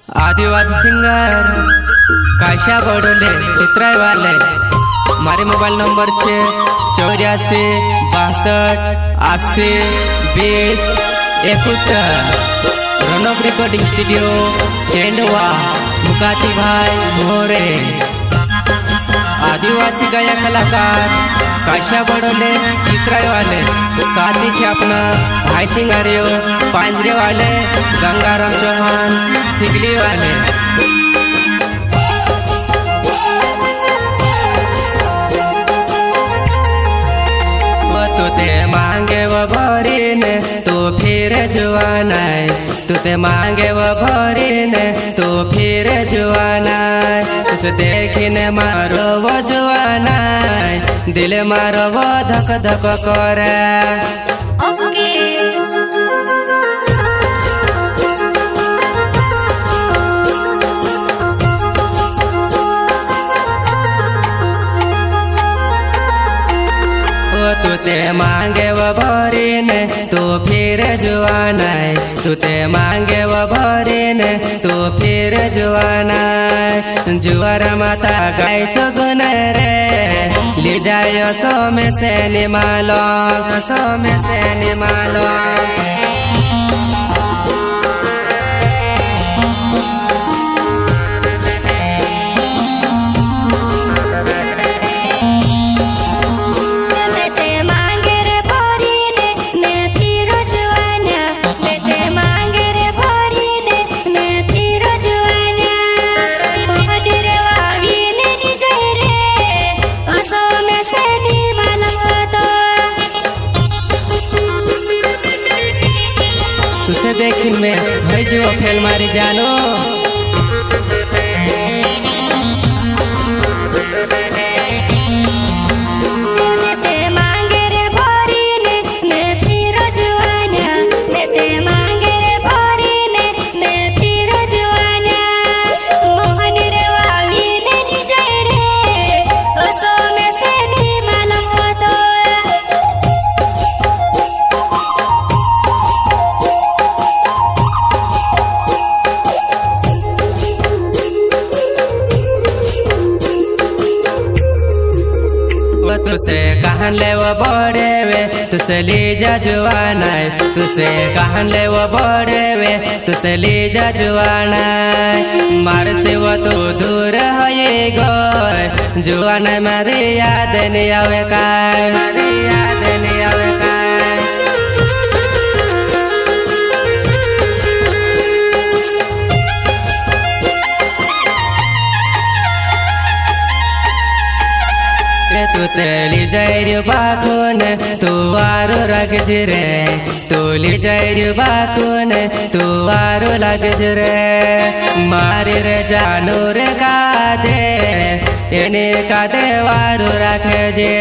आदिवासी singer काशा Badole चित्राय वाले। मारे mobile number छे 84 62 80 20 71। रनक रिकॉर्डिंग स्टूडियो सेंडवा मुकाती भाई मोरे। आदिवासी गायक कलाकार काशा बड़ोले चित्राय वाले। साथ ही अपना भाई सिंगारियो पांजरे वाले गंगाराम चौहान थिगली वाले। तुते मांगे वो भरीन तो फिर जुआना। तुते मांगे वो भरीन तो फिर जुआना। तुझे देखने मारो वो जुआना, दिल मारो वो धक धक करे। तुते मांगे वो भरीन तो फिर जुआना। तुते मांगे वो भरीन तो फिर जुआना। जुआर माता गाय सगुन रे ले जायो सो में से निमालो, सो में से निमालो। तुसे देखिन में भाई जो फेल मारी जानो। तुसे कहन ले वो बड़े वे तुसे ले जा जुआना। तुसे कहन ले वो बड़े वे तुसे ले जा जुआना। मार से वो तो दूर है गो जुआना। मारे याद नहीं आवे काय, मारे याद नहीं आवे काय। तू तेली जायरू बाकून तू वारो लागज रे। तू ली जायरू बाकून तू वारो लागज रे। मारी रे जानू रे कादे एने कादे वारो राखे जे।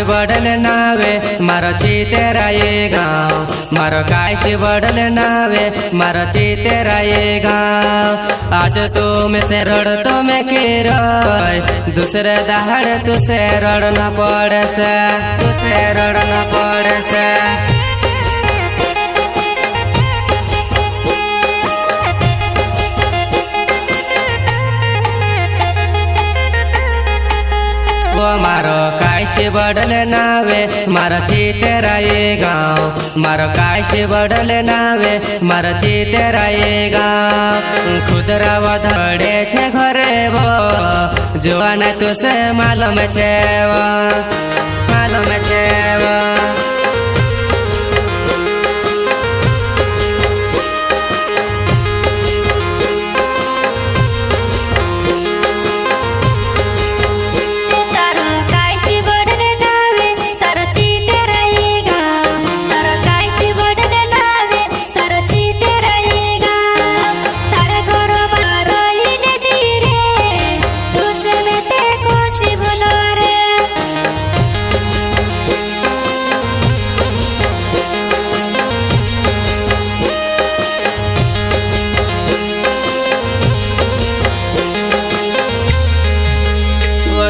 बड़ल नावे मारो चितेरा ये गाँव। मारो काश बड़ल नावे मारो चितेरा ये गाँव। आज तुम से रड़ तो मैं किरो दूसरे दहाड़ तुसे रड़ न पड़े से, तुसे रड़ न पड़े से। वो मारो काशी बडल नावे मारो चितेराये गाँव मारो काशी बडल नावे मारो चितेराये गाँव खुदरा वधड़े छे घरे वो जुआन तुसे मालूम छे वो मालूम छे वो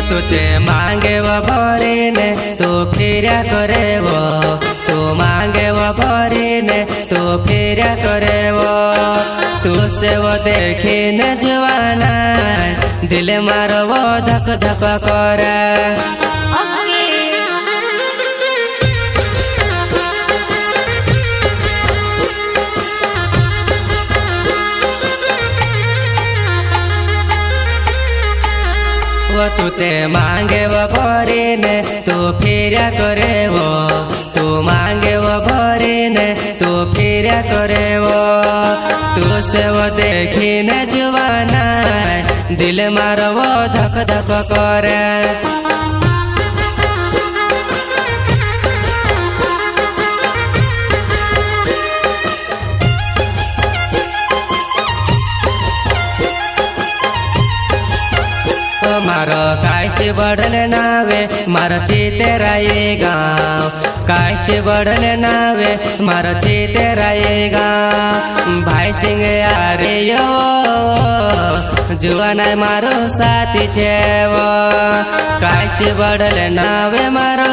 तू ते मांगे वो भरी ने तू फिरा करे वो तू मांगे वो भरी ने तू फिरा करे वो तू से वो देखी न जवाना दिल मारो वो धक धक करे वो तू ते मांगे वो भरी ने तू फिरा करे वो तू मांगे वो भरी ने तू फिरा करे वो तू से वो देखी न जुवाना दिल मारो वो धक धक करे मारो काशी बडल नावे मारो चितेराये गाँव काशी बडल नावे मारो चितेराये गाँव भाई सिंह यारे यो जुआन मारो साथी छे वो काशी बडल नावे मारो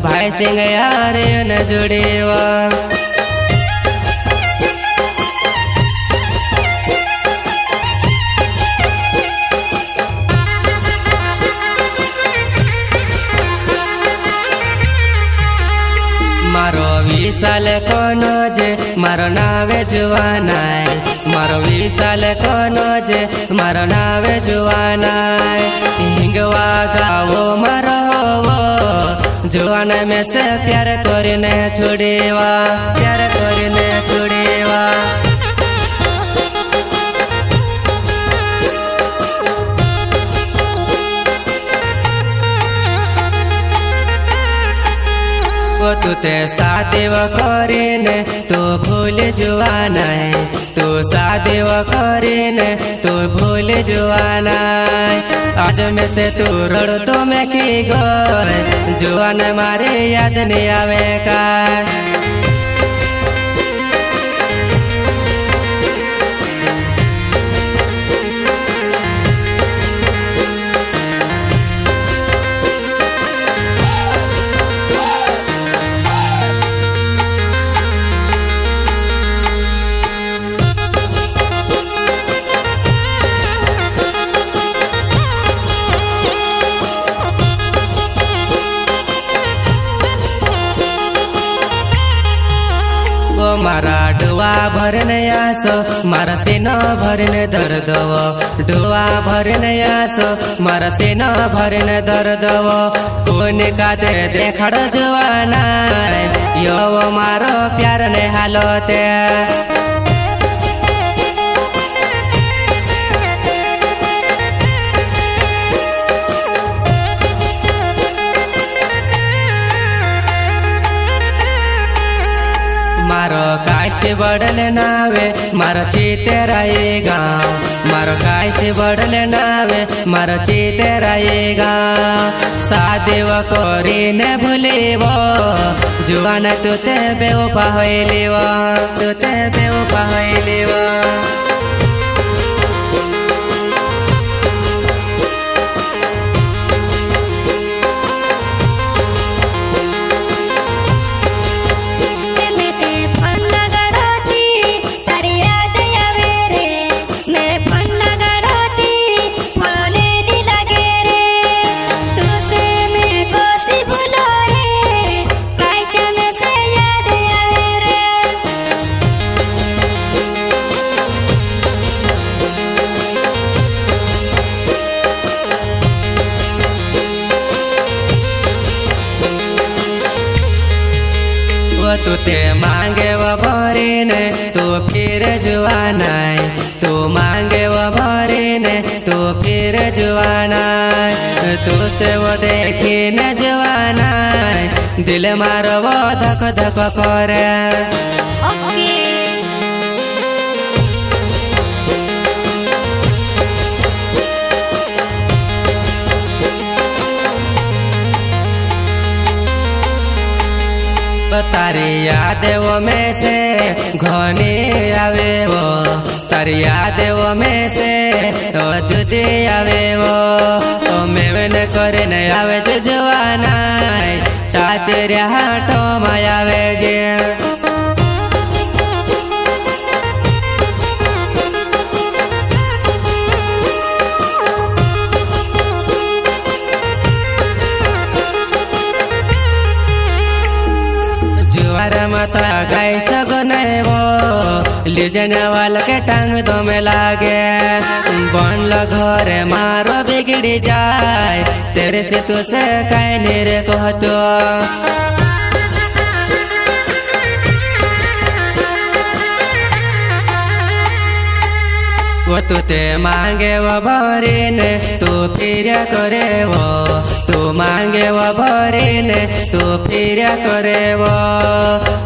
भाई सिंह यारे न जुड़े वो मारो विशाल कोनो जे मारो नावे जुआनाय मारो विशाल कोनो जे मारो नावे जुआनाय हिंगवा गावो मारो वो जुआन में से प्यार करने छोड़ेवा प्यार करने छोड़ेवा वो तू ते शादी वो करीने तू भूल जुआना है तू शादी वो करीने तू भूल जुआना है आज में से तू रोड तो मैं की गए जुआन मारे याद नहीं आवे का मारा डुआ भरने आसो मारा सीना भरने दर्द वो डुआ भरने आसो मारा सीना भरने दर्द वो कोने का दे देखड़ जवाना यो वो मारो प्यार ने हालते मारो काशी बडल नावे मारो चितेराये गाँव मारो काशी बडल नावे मारो चितेराये गाँव शादी वो करीने भूली वो जुआन तू ते बेवफा होइली वो तू ते बेवफा होइली वो तू ते मांगे वो भरीने तू फिर जुआनाय तू मांगे वो भरीने तू फिर जुआनाय तू से वो देखी न जुआनाय दिल मारो वो धक धक करे तारी याद वो में से घनी आवे वो तारी याद वो में से जुदी आवे वो मेवन करे न आवे जुआना चाचरिया हाटो मायावे जे माता गाय सगने वो लिजने वाल के टांग तो में लागे बनल घर मारो बिगड़ी जाए तेरे से तू से कहने रे कहतो वो तू ते मांगे वो भरीने तू फिर करे वो तू मांगे वो भरीने तू फिर करे वो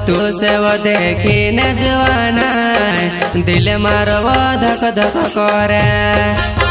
तू से वो देखी न जुआना दिल मारो वो धक धक करे।